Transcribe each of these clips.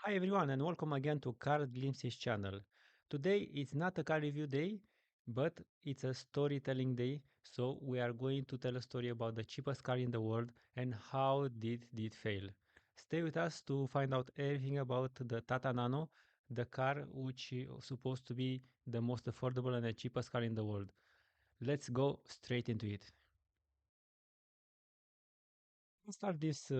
Hi everyone and welcome again to Car Glimpses channel. Today it's not a car review day, but it's a storytelling day. So we are going to tell a story about the cheapest car in the world and how did it fail. Stay with us to find out everything about the Tata Nano, the car which is supposed to be the most affordable and the cheapest car in the world. Let's go straight into it. Let's start this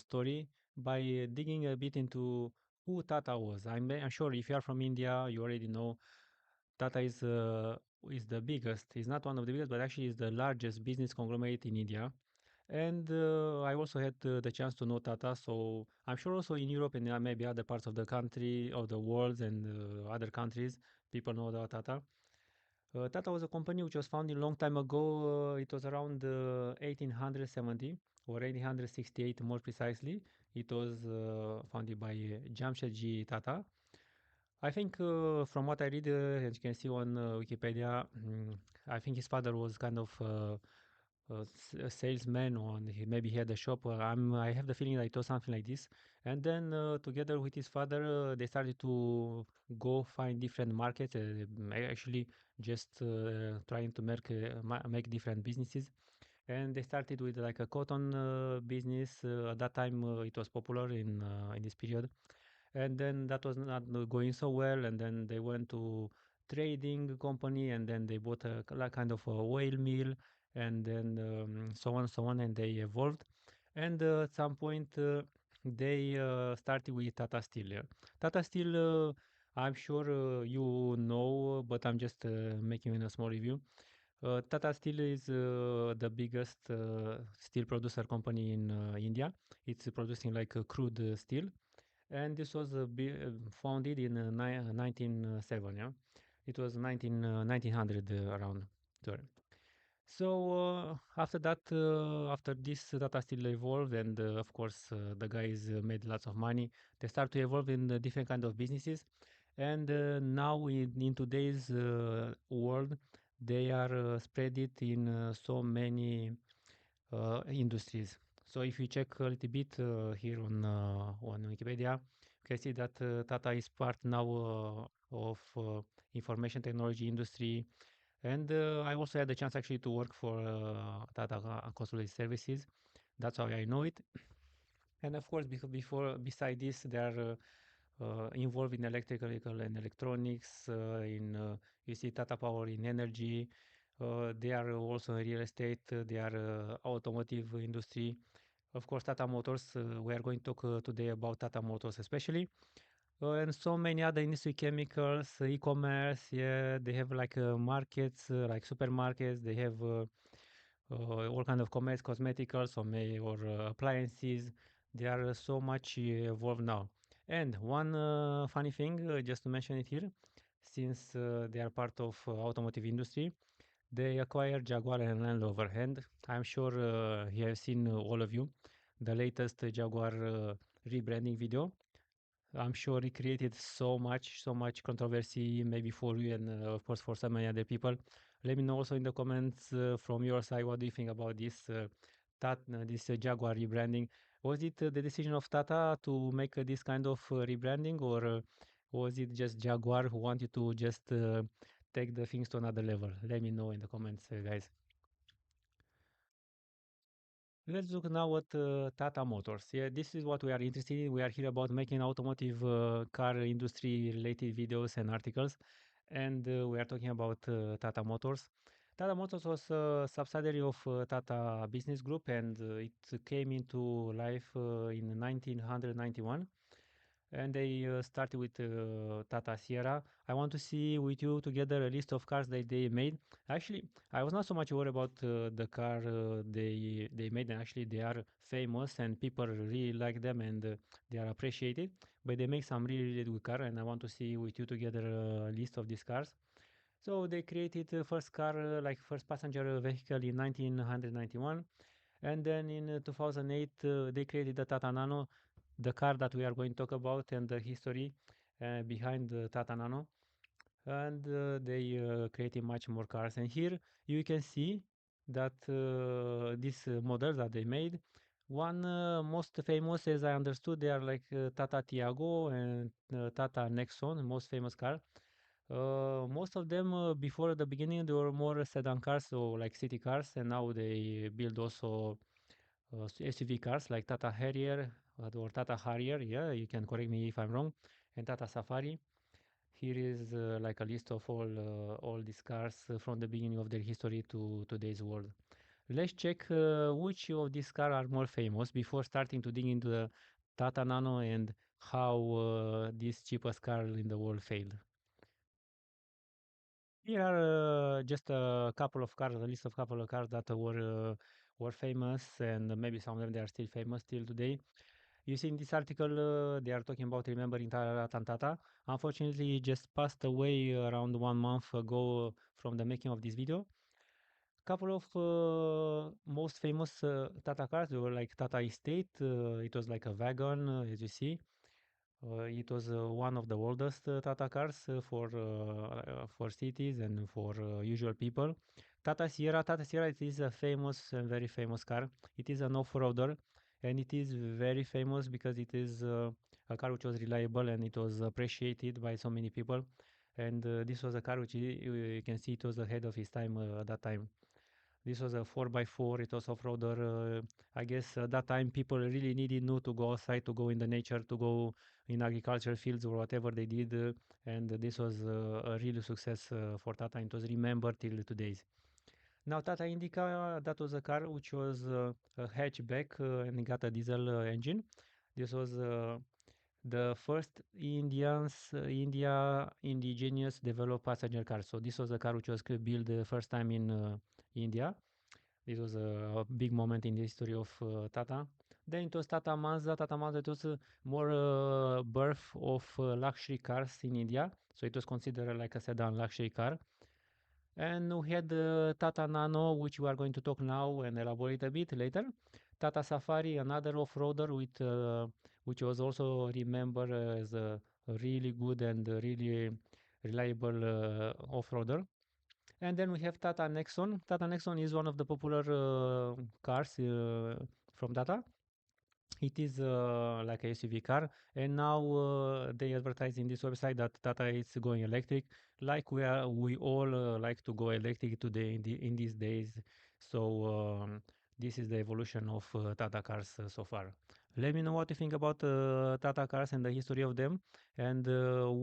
story by digging a bit into who Tata was. I'm sure if you are from India, you already know Tata is the biggest. He's not one of the biggest, but actually is the largest business conglomerate in India. And I also had the chance to know Tata, so I'm sure also in Europe and maybe other parts of the country, of the world, and other countries, people know about Tata. Tata was a company which was founded a long time ago. It was around 1870 or 1868 more precisely. It was founded by Jamshedji Tata. I think from what I read, as you can see on Wikipedia, I think his father was kind of a salesman, or maybe he had a shop. I have the feeling that it was something like this. And then together with his father, they started to go find different markets. Actually, just trying to make different businesses. And they started with like a cotton business. At that time, it was popular in this period, and then that was not going so well, and then they went to trading company, and then they bought like kind of a whale mill, and then so on, and they evolved, and at some point they started with Tata Steel. Yeah. Tata Steel, I'm sure you know, but I'm just making a small review. Tata Steel is the biggest steel producer company in India. It's producing like crude steel, and this was founded in 1907. Yeah, it was 1900 around there. So after that, after this data still evolved, and of course the guys made lots of money. They start to evolve in different kind of businesses, and now in today's world, they are spread it in so many industries. So if you check a little bit here on Wikipedia, you can see that Tata is part now of information technology industry, and I also had the chance actually to work for Tata Consultancy Services. That's how I know it. And of course, beside this, they are involved in electrical and electronics. In You see Tata Power in energy. They are also in real estate. They are automotive industry. Of course, Tata Motors. We are going to talk today about Tata Motors, especially, and so many other industry, chemicals, e-commerce. Yeah, they have like markets, like supermarkets. They have all kind of commerce, cosmeticals, or appliances. They are so much evolved now. And one funny thing, just to mention it here, since they are part of automotive industry, they acquired Jaguar and Land Rover. And I'm sure you have seen, all of you, the latest Jaguar rebranding video. I'm sure it created so much controversy, maybe for you and of course for so many other people. Let me know also in the comments from your side, what do you think about this Jaguar rebranding? Was it the decision of Tata to make this kind of rebranding, or was it just Jaguar who wanted to just take the things to another level? Let me know in the comments, guys. Let's look now at Tata Motors. Yeah, this is what we are interested in. We are here about making automotive car industry related videos and articles, and we are talking about Tata Motors. Tata Motors was a subsidiary of Tata Business Group, and it came into life in 1991, and they started with Tata Sierra. I want to see with you together a list of cars that they made. Actually, I was not so much worried about the car they made, and actually they are famous and people really like them, and they are appreciated. But they make some really good car, and I want to see with you together a list of these cars. So they created first car, like first passenger vehicle in 1991, and then in 2008 they created the Tata Nano, the car that we are going to talk about, and the history behind the Tata Nano. And they created much more cars. And here you can see that these models that they made One most famous, as I understood, they are like Tata Tiago and Tata Nexon, most famous car. Most of them before the beginning they were more sedan cars, so like city cars, and now they build also SUV cars like Tata Harrier or Tata Harrier. Yeah, you can correct me if I'm wrong. And Tata Safari. Here is like a list of all these cars from the beginning of their history to today's world. Let's check which of these cars are more famous before starting to dig into the Tata Nano and how this cheapest car in the world failed. Here are just a couple of cars, a list of couple of cars that were famous, and maybe some of them they are still famous till today. You see in this article, they are talking about remembering Ratan Tata. Unfortunately, he just passed away around 1 month ago from the making of this video. Couple of most famous Tata cars, they were like Tata Estate. It was like a wagon, as you see. It was one of the oldest Tata cars for cities and for usual people. Tata Sierra, it is a famous and very famous car. It is an off-roader, and it is very famous because it is a car which was reliable and it was appreciated by so many people. And this was a car which you can see it was ahead of its time at that time. This was a 4x4. It was off-roader. I guess at that time people really needed new to go outside, to go in the nature, to go in agricultural fields or whatever they did. And this was a real success for Tata. It was remembered till today. Now Tata Indica, that was a car which was a hatchback and it got a diesel engine. This was the first India indigenous developed passenger car. So this was a car which was built the first time in India. This was a big moment in the history of Tata. Then it was Tata Mazda. Tata Mazda, it was more birth of luxury cars in India. So it was considered like a sedan luxury car. And we had Tata Nano, which we are going to talk now and elaborate a bit later. Tata Safari, another off-roader which was also remembered as a really good and really reliable off-roader. And then we have Tata Nexon. Tata Nexon is one of the popular cars from Tata. It is like a SUV car, and now they advertise in this website that Tata is going electric. Like we all like to go electric today in these days. So this is the evolution of Tata cars so far. Let me know what you think about Tata cars and the history of them, and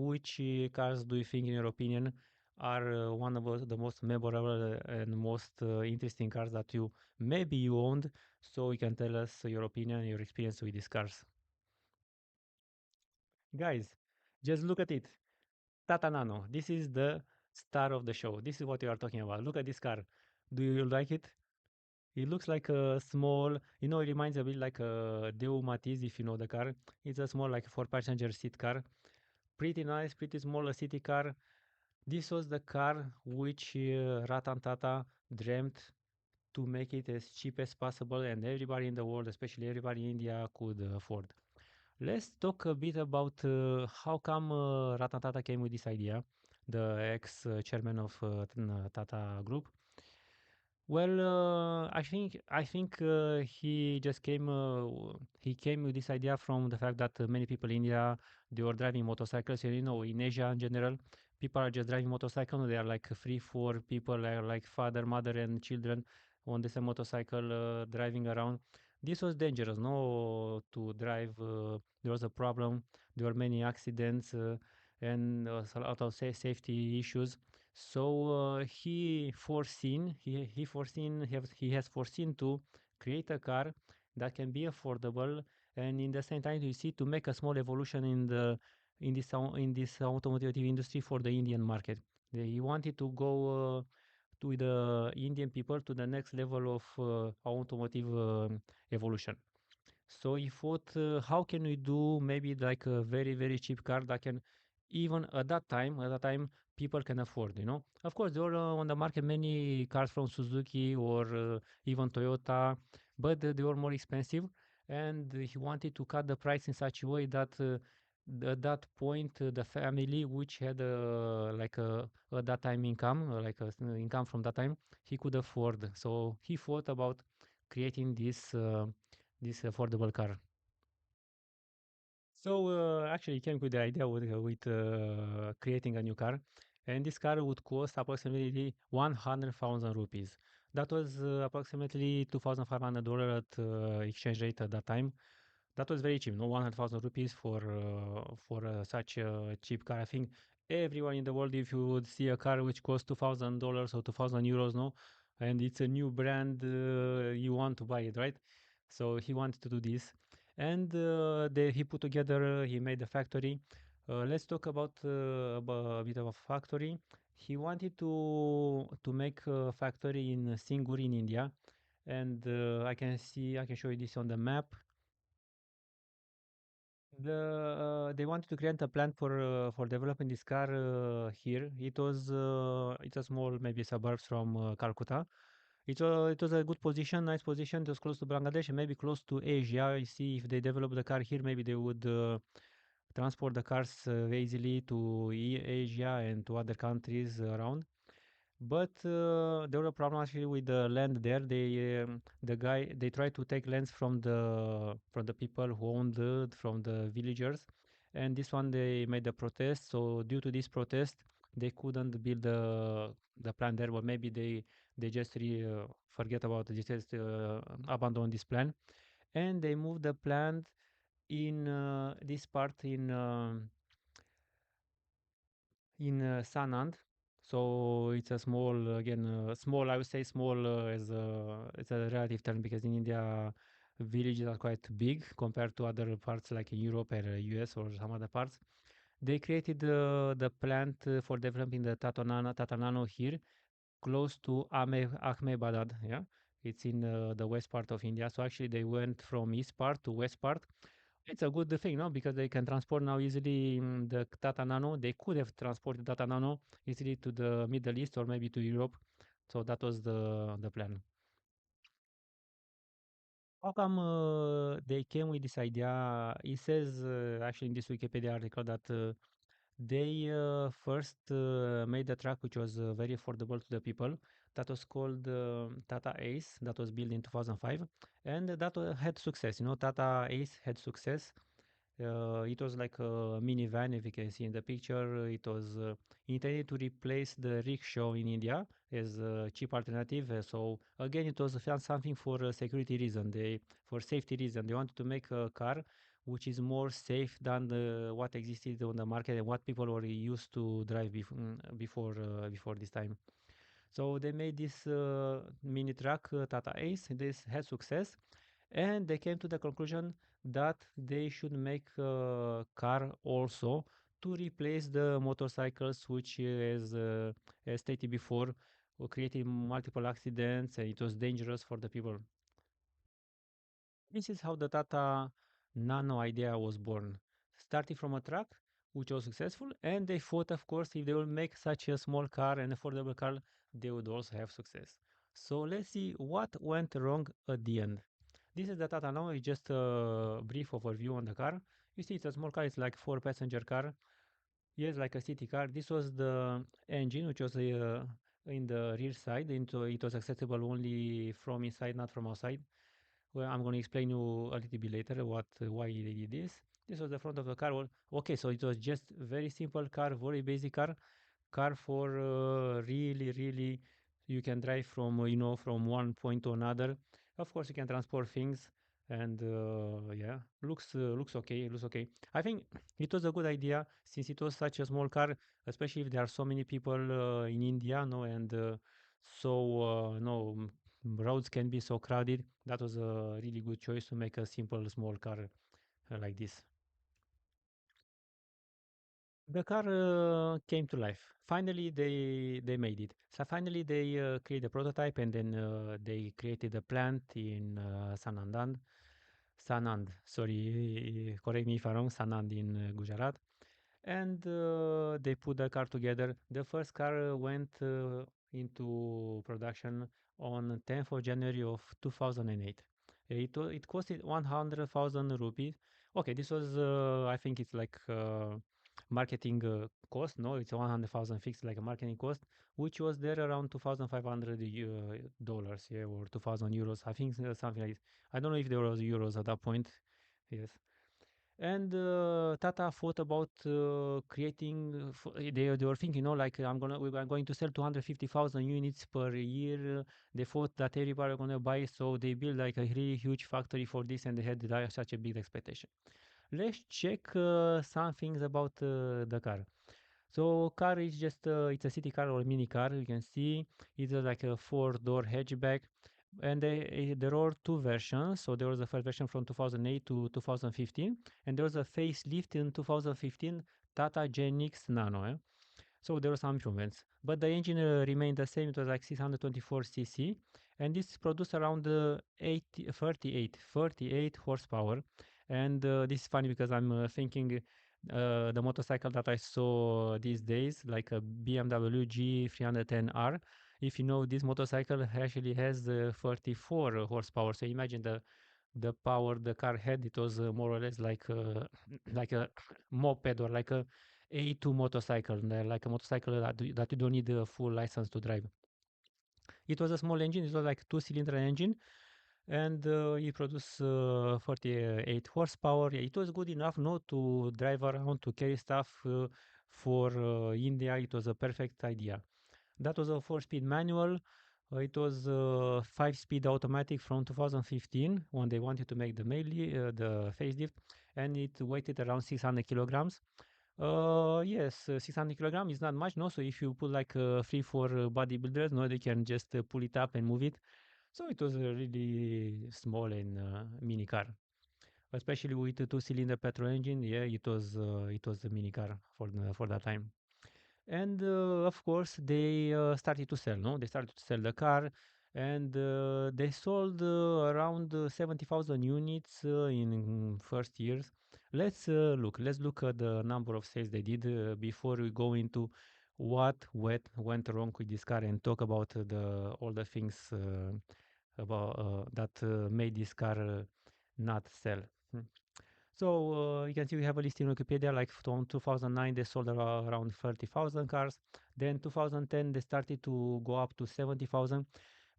which cars do you think, in your opinion, are one of the most memorable and most interesting cars that you owned, so you can tell us your opinion, your experience with these cars. Guys, just look at it. Tata Nano. This is the star of the show. This is what you are talking about. Look at this car. Do you like it? It looks like a small, it reminds a bit like a Deo Matiz, if you know the car. It's a small, like, four-passenger seat car. Pretty nice, pretty small, a city car. This was the car which Ratan Tata dreamt to make it as cheap as possible, and everybody in the world, especially everybody in India, could afford. Let's talk a bit about how come Ratan Tata came with this idea, the ex-chairman of Tata Group. Well, I think he came with this idea from the fact that many people in India, they were driving motorcycles. And, in Asia in general, people are just driving motorcycle. They are like three, four people, like father, mother, and children on the same motorcycle driving around. This was dangerous, no, to drive. There was a problem. There were many accidents and a lot of safety issues. So he has foreseen to create a car that can be affordable, and in the same time you see to make a small evolution in this automotive industry for the Indian market. He wanted to go to the Indian people to the next level of automotive evolution. So he thought, how can we do maybe like a very, very cheap car that can even at that time, people can afford, Of course, there were on the market many cars from Suzuki or even Toyota, but they were more expensive. And he wanted to cut the price in such a way that at that point, the family, which had like at that time income, like income from that time, he could afford. So he thought about creating this affordable car. So actually, he came with the idea with creating a new car, and this car would cost approximately 100,000 rupees. That was approximately $2,500 at exchange rate at that time. That was very cheap, no, 100,000 rupees for such a cheap car. I think everyone in the world, if you would see a car which costs $2,000 or 2,000 euros, no, and it's a new brand, you want to buy it, right? So he wanted to do this, and he put together, he made a factory. Let's talk about a bit of a factory. He wanted to make a factory in Singur in India, and I can show you this on the map. They wanted to create a plan for developing this car here. It's a small maybe suburbs from Calcutta. It was a good position, nice position. It was close to Bangladesh and maybe close to Asia. You see, if they develop the car here, maybe they would transport the cars easily to Asia and to other countries around. But there were a problem actually with the land there. They tried to take lands from the people who owned it, from the villagers, and this one they made a protest. So due to this protest, they couldn't build the plant there. But maybe they just forget about it, just abandon this plan, and they moved the plant in this part in Sanand. So it's a small, again, small, I would say small as it's a relative term because in India, villages are quite big compared to other parts like in Europe or US or some other parts. They created the plant for developing the Tata Nano here, close to Ahmedabad. Yeah, it's in the west part of India. So actually, they went from east part to west part. It's a good thing, no? Because they can transport now easily the Tata Nano. They could have transported Tata Nano easily to the Middle East or maybe to Europe. So that was the plan. How come they came with this idea? It says actually in this Wikipedia article that they first made a truck which was very affordable to the people. That was called Tata Ace. That was built in 2005, and that had success. You know, Tata Ace had success. It was like a minivan, if you can see in the picture. It was intended to replace the rickshaw in India as a cheap alternative. So again, it was found something for security reason. For safety reason, they wanted to make a car which is more safe than what existed on the market and what people were used to drive before this time. So they made this mini truck, Tata Ace. This had success, and they came to the conclusion that they should make a car also to replace the motorcycles, which, as stated before, were creating multiple accidents and it was dangerous for the people. This is how the Tata Nano idea was born. Starting from a truck, which was successful, and they thought, of course, if they will make such a small car, an affordable car, they would also have success. So let's see what went wrong at the end. This is the Tata Nano. It's just a brief overview on the car. You see, it's a small car. It's like four-passenger car. Yes, like a city car. This was the engine, which was in the rear side. It was accessible only from inside, not from outside. Well, I'm going to explain you a little bit later why they did this. This was the front of the car. Well, okay, so it was just very simple car, very basic car for really you can drive from from one point to another. Of course, you can transport things, and yeah, looks okay. It looks okay. I think it was a good idea since it was such a small car, especially if there are so many people in India, no, and so no roads can be so crowded. That was a really good choice to make a simple small car like this. The car came to life. Finally, they made it. So finally, they created a prototype, and then they created a plant in Sanand. Sorry, correct me if I'm wrong. Sanand in Gujarat, and they put the car together. The first car went into production on 10th of January of 2008. It costed 100,000 rupees. Okay, this was I think it's like. marketing cost. No, it's 100,000 fixed like a marketing cost, which was there around $2,500, yeah, or 2,000 euros. I think something like. I don't know if there was euros at that point. Yes. And Tata thought about creating. They were thinking, like I'm going to sell 250,000 units per year. They thought that everybody are gonna buy, so they built like a really huge factory for this, and they had like, such a big expectation. Let's check some things about the car. So car is just it's a city car or a mini car. You can see it's like a four-door hatchback, and there are two versions. So there was the first version from 2008 to 2015, and there was a facelift in 2015 Tata GenX Nano. So there were some improvements, but the engine remained the same. It was like 624 cc, and this produced around 38 horsepower. And this is funny because I'm thinking the motorcycle that I saw these days, like a BMW G310R. If you know, this motorcycle actually has 34 horsepower. So imagine the power the car had. It was more or less like like a moped or like a A2 motorcycle, like a motorcycle that you don't need a full license to drive. It was a small engine. It was like two-cylinder engine, and it produced 48 horsepower. Yeah, it was good enough not to drive around to carry stuff for India. It was a perfect idea. That was a four-speed manual. It was 5-speed automatic from 2015 when they wanted to make the facelift, and it weighted around 600 kilograms. Yes, 600 kilogram is not much, no. So if you put like 3, 4 bodybuilders, no, they can just pull it up and move it. So it was a really small and mini car, especially with a two-cylinder petrol engine. Yeah, it was a mini car for that time. And of course, they started to sell. No, they started to sell the car, and they sold around 70,000 units in first years. Let's look at the number of sales they did before we go into went wrong with this car and talk about the all the things about that made this car not sell. Hmm. So you can see we have a list in Wikipedia. Like from 2009, they sold around 30,000 cars. Then 2010, they started to go up to 70,000.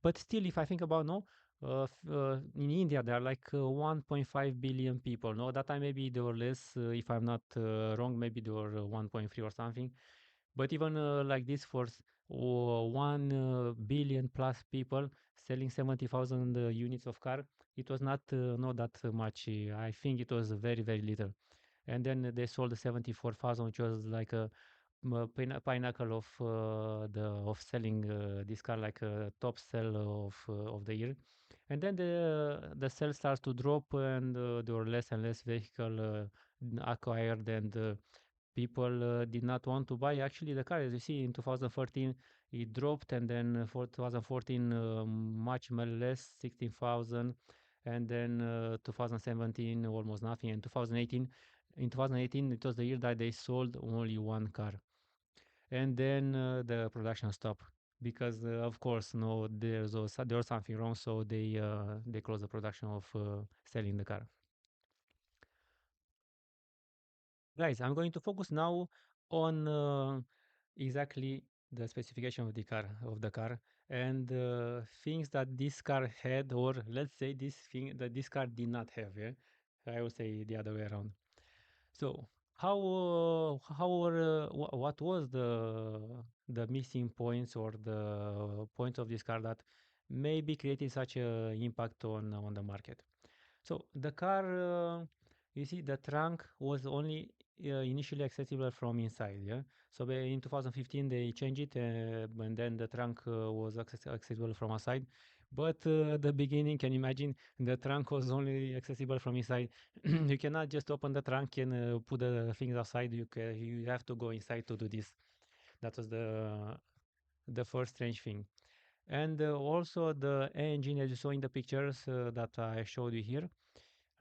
But still, if I think about no, in India there are like 1.5 billion people. No, that time maybe there were less. If I'm not wrong, maybe there were 1.3 or something. But even like this, for 1 billion plus people selling 70,000 units of car, it was not that much. I think it was very, very little. And then they sold 74,000, which was like a pinnacle of selling this car, like a top sell of the year. And then the sales starts to drop, and there were less and less vehicle acquired, and people did not want to buy actually the car. As you see, in 2013 it dropped, and then for 2014 much less, 16,000, and then 2017 almost nothing, and 2018, in 2018 it was the year that they sold only one car, and then the production stopped because of course no, there was something wrong, so they closed the production of selling the car. Guys, I'm going to focus now on exactly the specification of the car, and things that this car had, or let's say this thing that this car did not have. Yeah, I would say the other way around. So what was the missing points or the points of this car that maybe created such a impact on the market? So the car, you see, the trunk was only initially accessible from inside. Yeah. So in 2015 they changed it, and then the trunk was accessible from outside. But the beginning, can you imagine? The trunk was only accessible from inside. You cannot just open the trunk and put the things outside. You have to go inside to do this. That was the first strange thing. And also the engine, as you saw in the pictures that I showed you here.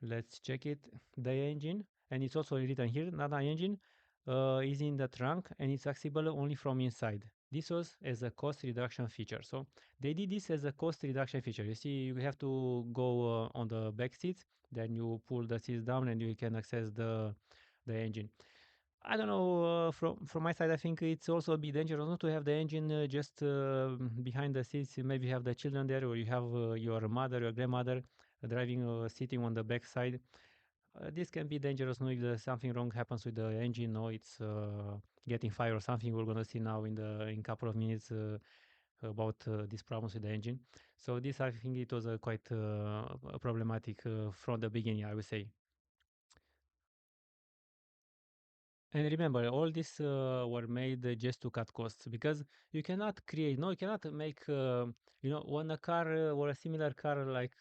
Let's check it. The engine, and it's also written here, Nada engine is in the trunk, and it's accessible only from inside. This was as a cost reduction feature. So they did this as a cost reduction feature. You see, you have to go on the back seats, then you pull the seats down, and you can access the engine. I don't know. From my side, I think it's also a bit dangerous not to have the engine just behind the seats. You maybe have the children there, or you have your mother, your grandmother driving, sitting on the back side. This can be dangerous. No, if something wrong happens with the engine, no, it's getting fire or something. We're gonna see now in couple of minutes about these problems with the engine. So this, I think, it was quite problematic from the beginning, I would say. And remember, all these were made just to cut costs because you cannot create, no, you cannot make, when a car or a similar car like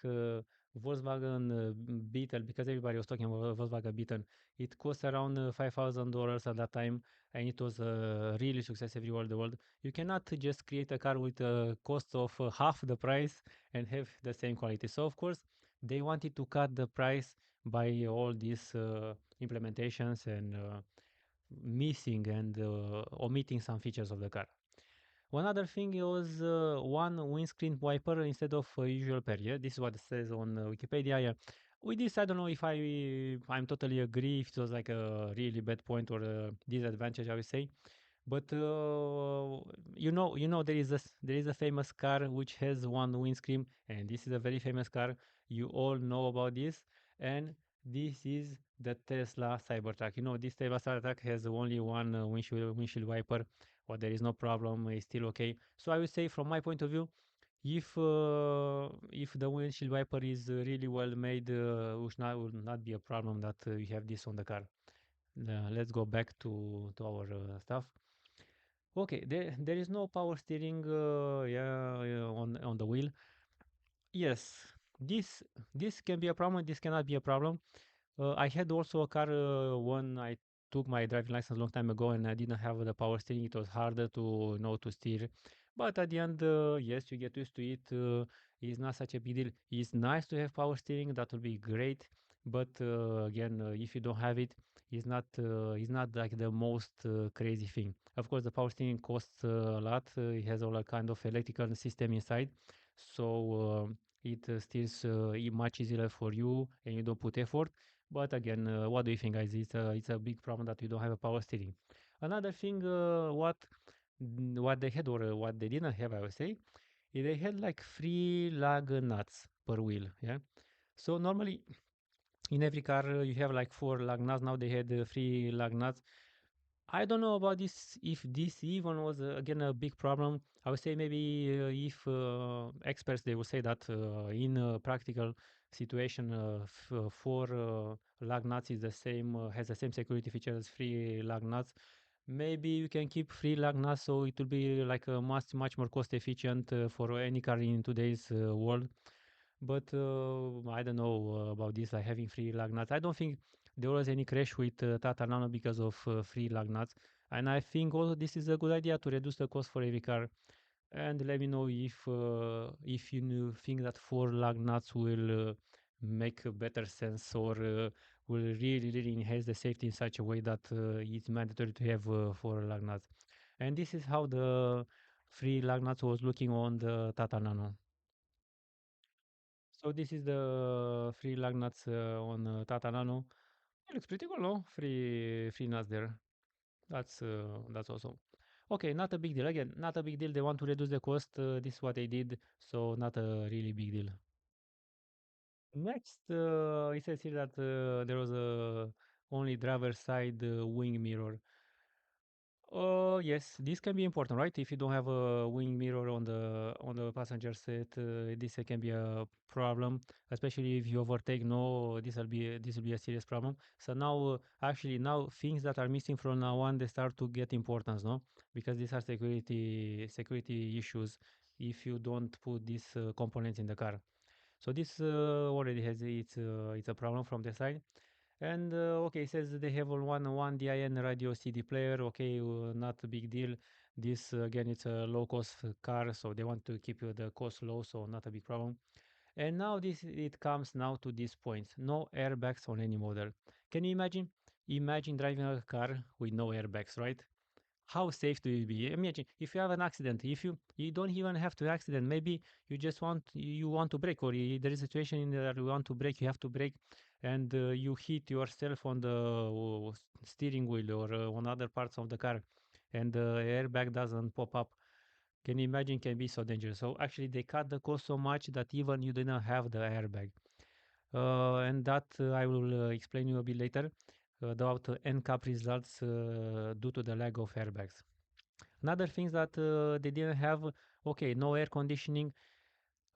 Volkswagen Beetle, because everybody was talking about Volkswagen Beetle, it cost around $5,000 at that time, and it was a really success everywhere in the world. You cannot just create a car with a cost of half the price and have the same quality. So, of course, they wanted to cut the price by all these implementations and missing and omitting some features of the car. One other thing was one windscreen wiper instead of usual pair. Yeah, this is what it says on Wikipedia. Yeah. With this, I don't know if I'm totally agree if it was like a really bad point or a disadvantage, I would say. But there is a famous car which has one windscreen, and this is a very famous car. You all know about this, and this is the Tesla Cybertruck. You know, this Tesla Cybertruck has only one windshield wiper, but there is no problem. It's still okay. So I would say, from my point of view, if the windshield wiper is really well made, would not be a problem that you have this on the car. Let's go back to our stuff. Okay, there is no power steering, on the wheel. Yes, this this can be a problem. This cannot be a problem. I had also a car when I took my driving license a long time ago, and I didn't have the power steering. It was harder to know to steer, but at the end, yes, you get used to it. It's not such a big deal. It's nice to have power steering. That would be great. But again, if you don't have it, it's not like the most crazy thing. Of course, the power steering costs a lot. It has all a kind of electrical system inside, so it steers much easier for you, and you don't put effort. But again, what do you think, guys? It's a big problem that you don't have a power steering. Another thing, what they had or what they didn't have, I would say, is they had like three lug nuts per wheel. Yeah. So normally in every car you have like four lug nuts. Now they had three lug nuts. I don't know about this, if this even was again a big problem. I would say maybe if experts, they will say that in a practical situation, four lug nuts is the same, has the same security features as three lug nuts. Maybe you can keep three lug nuts, so it will be like a much more cost efficient for any car in today's world. But I don't know about this, like having free lug nuts. I don't think there was any crash with Tata Nano because of free lug nuts. And I think also this is a good idea to reduce the cost for every car. And let me know if you think that four lug nuts will make a better sense, or will really enhance the safety in such a way that it's mandatory to have four lug nuts. And this is how the free lug nuts was looking on the Tata Nano. So this is the free lug nuts on Tata Nano. It looks pretty cool, no? Free nuts there. That's awesome. Okay, not a big deal. Again, not a big deal. They want to reduce the cost. This is what they did, so not a really big deal. Next, it says here that there was a only driver side wing mirror. Oh yes, this can be important, right? If you don't have a wing mirror on the passenger seat, this can be a problem, especially if you overtake. No, this will be a serious problem. So now, actually, now things that are missing from now on, they start to get importance, no? Because these are security issues if you don't put these components in the car. So this already has it's a problem from the side. And okay, it says they have one DIN radio CD player. Okay, not a big deal. This again, it's a low cost car, so they want to keep the cost low, so not a big problem. And now this it comes now to this point. No airbags on any model. Can you imagine? Imagine driving a car with no airbags, right? How safe do you be? Imagine if you have an accident, if you don't even have to accident, maybe you just want to brake, or there is a situation in there you want to brake, you have to brake. and you hit yourself on the steering wheel or on other parts of the car, and the airbag doesn't pop up, can you imagine? Can be so dangerous. So actually, they cut the cost so much that even you didn't have the airbag. And that I will explain you a bit later about NCAP results due to the lack of airbags. Another thing that they didn't have, okay, no air conditioning.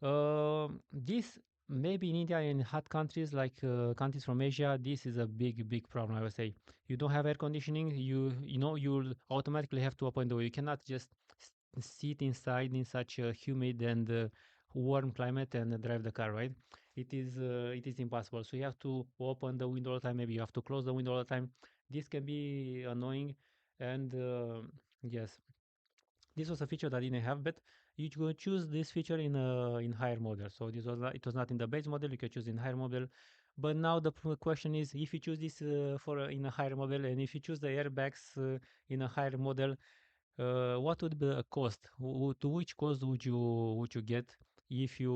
This maybe in India and hot countries like countries from Asia, this is a big problem. I would say you don't have air conditioning. You know you'll automatically have to open the door. You cannot just sit inside in such a humid and warm climate and drive the car, right? It is impossible. So you have to open the window all the time. Maybe you have to close the window all the time. This can be annoying, and yes, this was a feature that I didn't have, but you could choose this feature in higher model. So this was not, it was not in the base model. You could choose in higher model. But now the question is, if you choose this in a higher model, and if you choose the airbags in a higher model, what would be the cost? To which cost would you get if you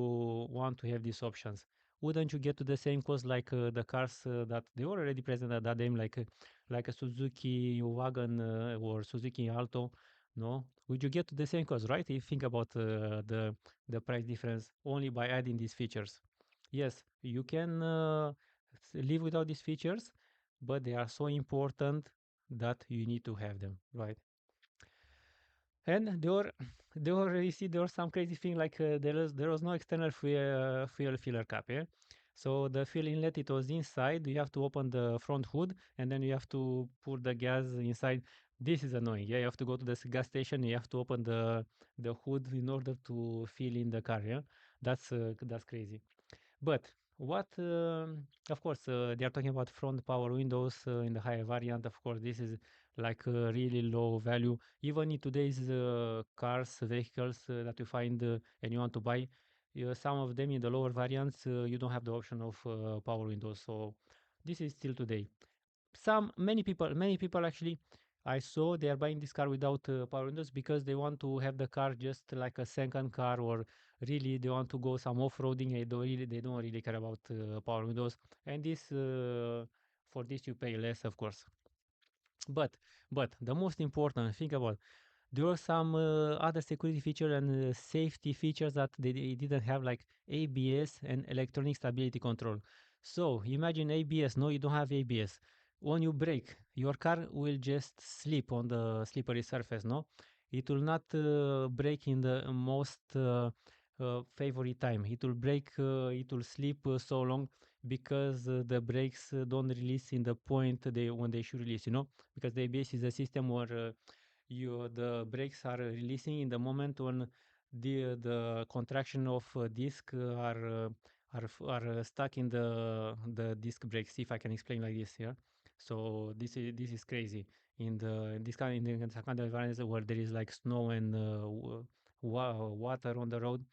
want to have these options? Wouldn't you get to the same cost like the cars that they were already present at that time, like a Suzuki wagon or Suzuki Alto? No, would you get to the same cost, right? If you think about the price difference only by adding these features. Yes, you can live without these features, but they are so important that you need to have them, right? And there were you see there was some crazy thing like there was no external fuel filler cap, yeah. So the fuel inlet, it was inside. You have to open the front hood and then you have to put the gas inside. This is annoying. Yeah, you have to go to the gas station. You have to open the hood in order to fill in the car. Yeah, that's crazy. But what, of course, they are talking about front power windows in the higher variant. Of course, this is like a really low value. Even in today's cars, vehicles that you find and you want to buy, some of them in the lower variants, you don't have the option of power windows. So this is still today. Many people actually, I saw they are buying this car without power windows because they want to have the car just like a second car, or really they want to go some off-roading. They don't really care about power windows, and this for this you pay less, of course. But the most important, think about, there were some other security features and safety features that they didn't have, like ABS and electronic stability control. So imagine ABS. No, you don't have ABS. When you brake, your car will just slip on the slippery surface. No, it will not brake in the most favorite time. It will brake. It will slip so long because the brakes don't release in the point they when they should release. Because the ABS is a system where the brakes are releasing in the moment when the contraction of disc are stuck in the disc brakes. If I can explain like this, yeah. So this is crazy in this kind of environment where there is like snow and water on the road.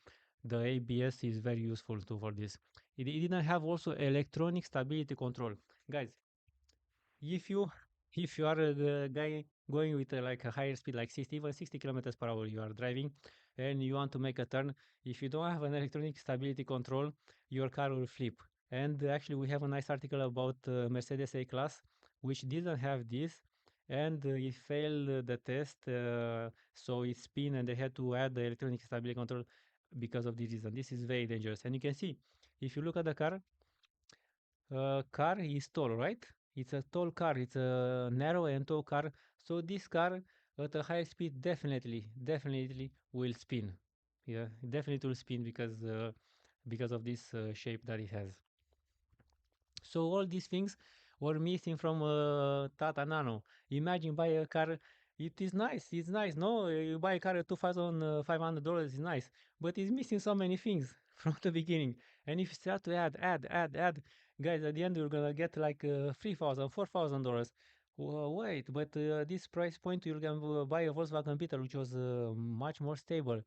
The ABS is very useful too for this. It didn't have also electronic stability control, guys. If you if you are a guy going with like a higher speed, like 60, even 60 kilometers per hour, you are driving and you want to make a turn, if you don't have an electronic stability control, your car will flip. And actually we have a nice article about Mercedes A class, which didn't have this, and it failed the test, so it spin and they had to add the electronic stability control because of this reason. This is very dangerous, and you can see, if you look at the car is tall, right? It's a tall car. It's a narrow and tall car. So this car at a high speed definitely will spin. Yeah, definitely will spin because of this shape that it has. So all these things were missing from Tata Nano. Imagine buy a car. It is nice. It's nice. No, you buy a car at $2,500. It's nice, but it's missing so many things from the beginning. And if you start to add, guys, at the end you're gonna get like $3,000, $4,000. Wait, but this price point you're gonna buy a Volkswagen Beetle, which was much more stable.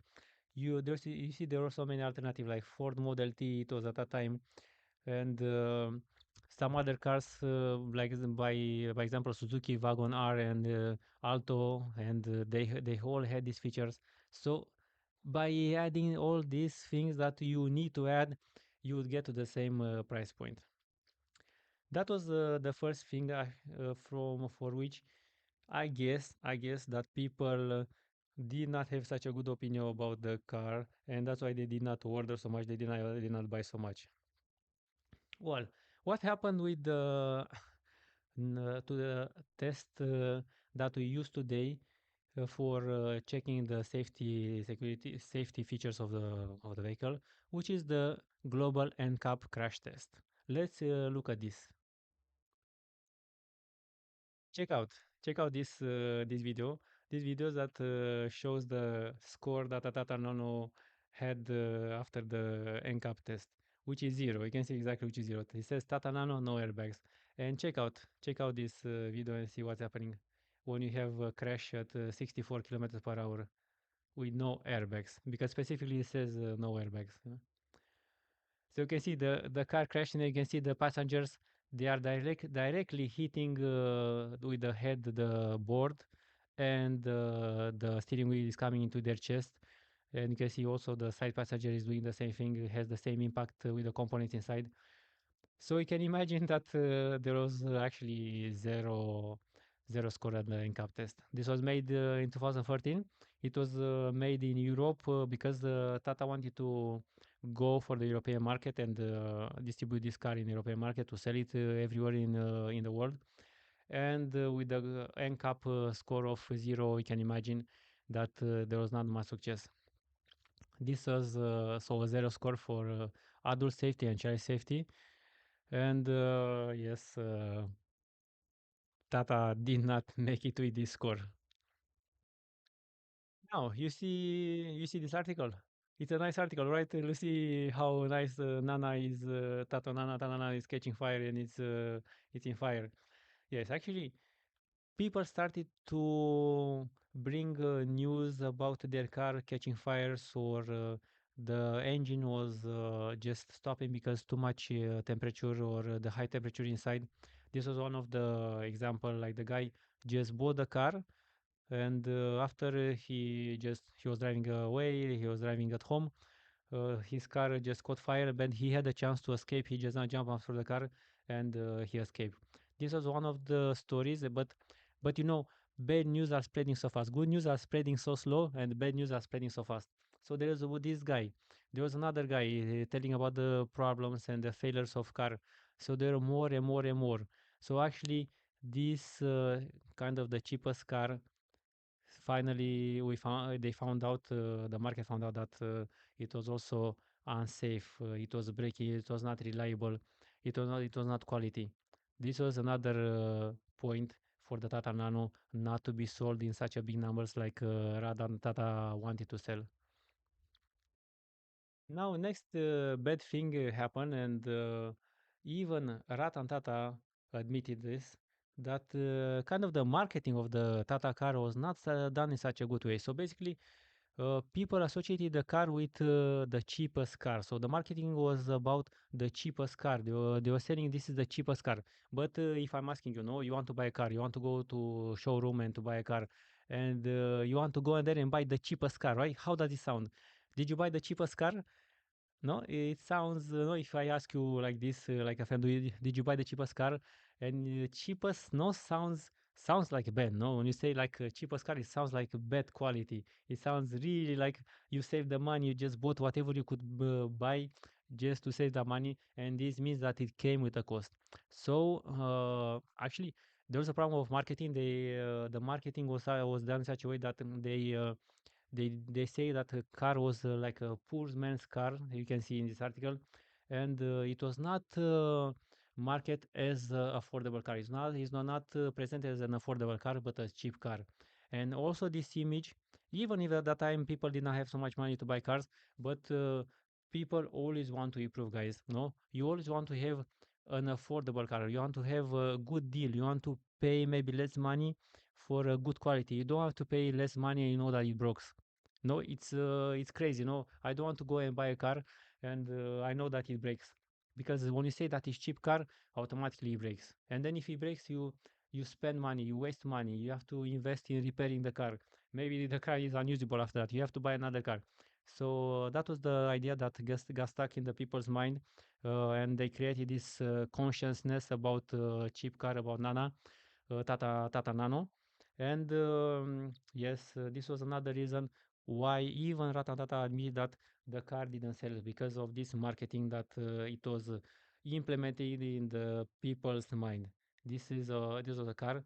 You see there were so many alternatives like Ford Model T. It was at that time, and some other cars like by example Suzuki Wagon R and Alto, and they all had these features. So by adding all these things that you need to add, you would get to the same price point. That was the first thing from for which I guess that people did not have such a good opinion about the car, and that's why they did not order so much. They did not buy so much. Well, what happened with the to the test that we use today for checking the safety features of the vehicle, which is the global NCAP crash test. Let's look at this. check out check out this video. This video that shows the score that a Tata Nano had after the NCAP test, which is zero. You can see exactly which is zero. It says Tata Nano, no airbags. And check out this video and see what's happening when you have a crash at 64 kilometers per hour with no airbags, because specifically it says no airbags. So you can see the car crashing. You can see the passengers. They are directly hitting with the head the board, and the steering wheel is coming into their chest. And you can see also the side passenger is doing the same thing. It has the same impact with the components inside. So you can imagine that there was actually zero score at the NCAP test. This was made in 2013. It was made in Europe because Tata wanted to go for the European market and distribute this car in the European market to sell it everywhere in the world. And with the NCAP score of zero, you can imagine that there was not much success. This was so a zero score for adult safety and child safety. And yes, Tata did not make it with this score. Now you see this article. It's a nice article, right? You see how nice Tata Nana is catching fire, and it's in fire. Yes, actually, people started to bring news about their car catching fires, or the engine was just stopping because too much temperature, or the high temperature inside. This was one of the example. Like the guy just bought the car, and after he was driving away, he was driving at home, his car just caught fire, but he had a chance to escape. He just not jump after the car, and he escaped. This was one of the stories, but bad news are spreading so fast. Good news are spreading so slow, and bad news are spreading so fast. So there is this guy. There was another guy telling about the problems and the failures of car. So there are more and more and more. So actually, this kind of the cheapest car, finally the market found out that it was also unsafe, it was breaking, it was not reliable, it was not quality. This was another point for the Tata Nano not to be sold in such a big numbers like Ratan Tata wanted to sell. Now, next bad thing happened, and even Ratan Tata admitted this, that kind of the marketing of the Tata car was not done in such a good way. So basically, people associated the car with the cheapest car. So the marketing was about the cheapest car. They were saying this is the cheapest car. But if I'm asking you, no, you want to buy a car, you want to go to showroom and to buy a car, and you want to go in there and buy the cheapest car, right? How does it sound? Did you buy the cheapest car? No, it sounds, no, if I ask you like this, like a friend, did you buy the cheapest car? And cheapest, no, sounds like bad. No, when you say like cheapest car, it sounds like bad quality. It sounds really like you saved the money, you just bought whatever you could buy just to save the money, and this means that it came with a cost. So actually, there was a problem of marketing. The marketing was done in such a way that they say that the car was like a poor man's car, you can see in this article, and it was not marketed as affordable car. It's not presented as an affordable car, but a cheap car. And also this image, even if at that time people did not have so much money to buy cars, but people always want to improve, guys. No, you always want to have an affordable car. You want to have a good deal. You want to pay maybe less money for a good quality. You don't have to pay less money and you know that it breaks. No, it's crazy. No, I don't want to go and buy a car, and I know that it breaks, because when you say that it's cheap car, automatically it breaks. And then if it breaks, you spend money, you waste money, you have to invest in repairing the car. Maybe the car is unusable after that. You have to buy another car. So that was the idea that got stuck in the people's mind, and they created this consciousness about cheap car, about Tata Nano. And yes, this was another reason why even Ratan Tata admitted that the car didn't sell because of this marketing that it was implemented in the people's mind. This was a car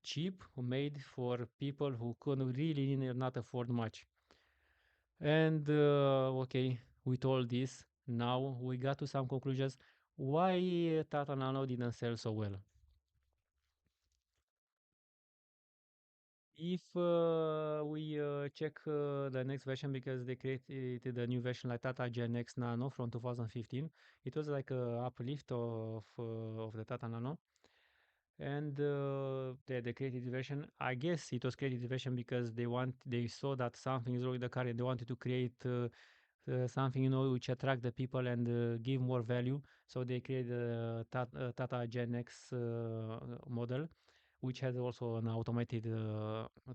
cheap, made for people who could really not afford much. And okay, with all this, now we got to some conclusions. Why Tata Nano didn't sell so well? If we check the next version, because they created a new version like Tata Gen X Nano from 2015, it was like a uplift of the Tata Nano, and the created version. I guess it was created version because they saw that something is wrong with the car and they wanted to create something which attract the people and give more value. So they created Tata Gen X model, which has also an automated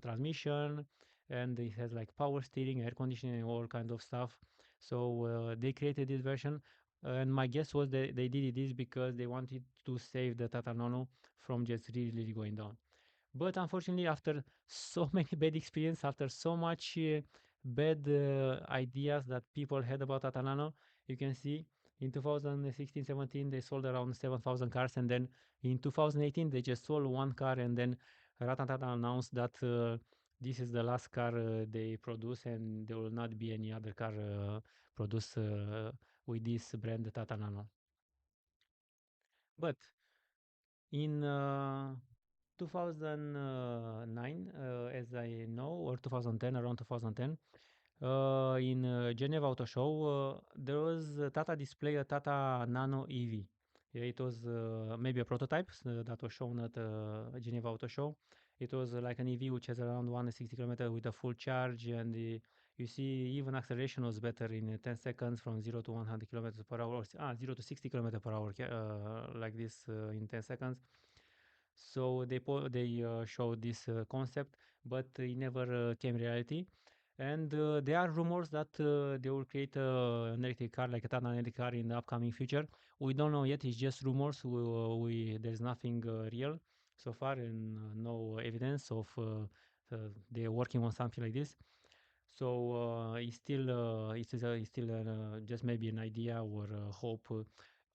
transmission, and it has like power steering, air conditioning, all kind of stuff. So they created this version, and my guess was they did this because they wanted to save the Tata Nano from just really going down. But unfortunately, after so many bad experience, after so much bad ideas that people had about Tata Nano, you can see in 2016-17 they sold around 7,000 cars, and then in 2018 they just sold one car, and then Ratan Tata announced that this is the last car they produce, and there will not be any other car produced with this brand Tata Nano. But in 2009, as I know, or 2010, around 2010, in Geneva Auto Show, there was Tata display a Tata Nano EV. Yeah, it was maybe a prototype that was shown at Geneva Auto Show. It was like an EV which has around 160 kilometers with a full charge, and you see even acceleration was better in 10 seconds from 0 to 100 kilometers per hour, 0 to 60 kilometers per hour, like this in 10 seconds. So they showed this concept, but it never came reality. And there are rumors that they will create an electric car, like a Tata electric car, in the upcoming future. We don't know yet; it's just rumors. There's nothing real so far, and no evidence of they're working on something like this. So it's still just maybe an idea or a hope.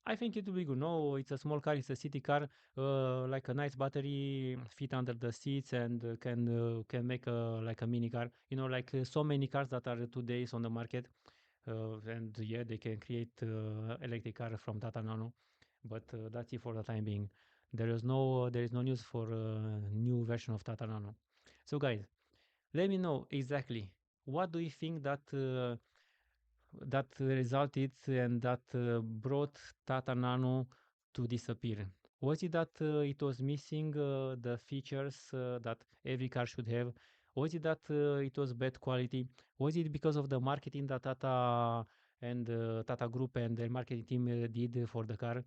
I think it will be good. No, it's a small car. It's a city car, like a nice battery fit under the seats, and can make a like a mini car. Like so many cars that are today on the market. And yeah, they can create electric car from Tata Nano, but that's it for the time being. There is no news for new version of Tata Nano. So guys, let me know exactly what do you think that resulted and that brought Tata Nano to disappear? Was it that it was missing the features that every car should have? Was it that it was bad quality? Was it because of the marketing that Tata and Tata Group and their marketing team did for the car?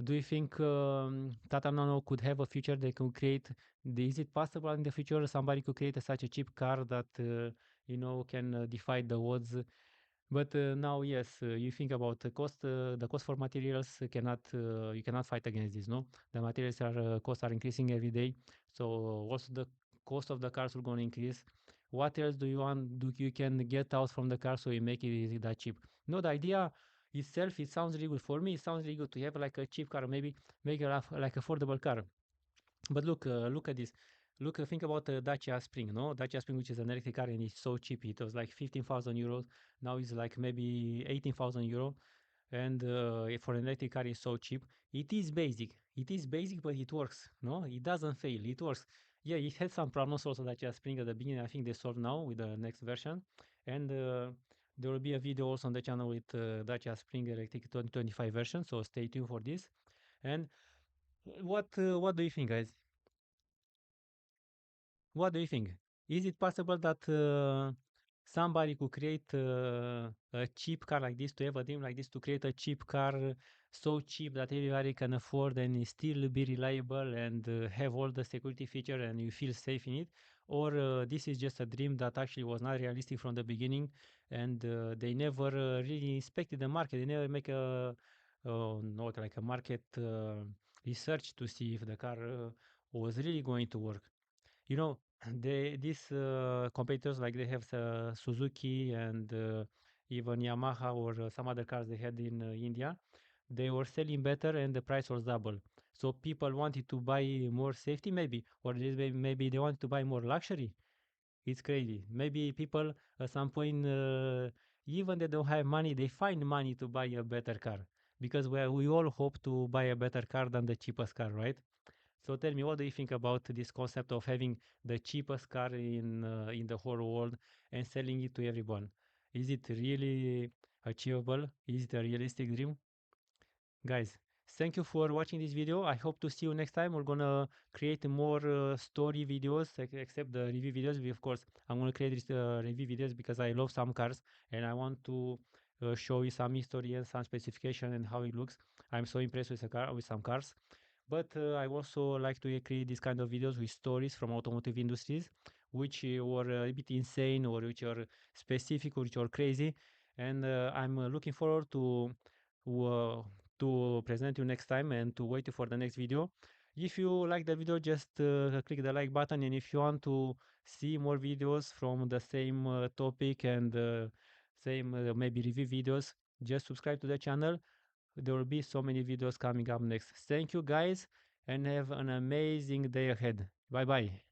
Do you think Tata Nano could have a future they could create? Is it possible in the future somebody could create such a cheap car that can defy the odds? But now, yes, you think about the cost for materials you cannot fight against this, no? The materials costs are increasing every day, so also the cost of the cars will going to increase. What else do you want? Do you can get out from the car so you make it that cheap? No, the idea itself it sounds really good for me. It sounds really good to have like a cheap car, maybe make a like affordable car. But look at this. Think about Dacia Spring, no? Dacia Spring, which is an electric car and it's so cheap. It was like 15,000 euros. Now it's like maybe 18,000 euro. And for an electric car, it's so cheap. It is basic. It is basic, but it works. No, it doesn't fail. It works. Yeah, it had some problems also Dacia Spring at the beginning. I think they solved now with the next version. And there will be a video also on the channel with Dacia Spring Electric 2025 version. So stay tuned for this. And what do you think, guys? What do you think? Is it possible that somebody could create a cheap car like this, to have a dream like this, to create a cheap car so cheap that everybody can afford and still be reliable and have all the security feature and you feel safe in it, or this is just a dream that actually was not realistic from the beginning, and they never really inspected the market. They never make a not like a market research to see if the car was really going to work. You know, they these competitors, like they have Suzuki and even Yamaha or some other cars they had in India. They were selling better and the price was double. So people wanted to buy more safety, maybe, or maybe they wanted to buy more luxury. It's crazy. Maybe people at some point, even they don't have money, they find money to buy a better car, because we all hope to buy a better car than the cheapest car, right? So tell me, what do you think about this concept of having the cheapest car in the whole world and selling it to everyone? Is it really achievable? Is it a realistic dream? Guys, thank you for watching this video. I hope to see you next time. We're gonna create more story videos, except the review videos. Of course, I'm gonna create these review videos because I love some cars and I want to show you some history and some specification and how it looks. I'm so impressed with some cars. But I also like to create these kind of videos with stories from automotive industries, which were a bit insane or which are specific or which are crazy. And I'm looking forward uh, to present you next time and to wait for the next video. If you like the video, just click the like button, and if you want to see more videos from the same topic and same maybe review videos, just subscribe to the channel. There will be so many videos coming up next. Thank you guys and have an amazing day ahead. Bye bye.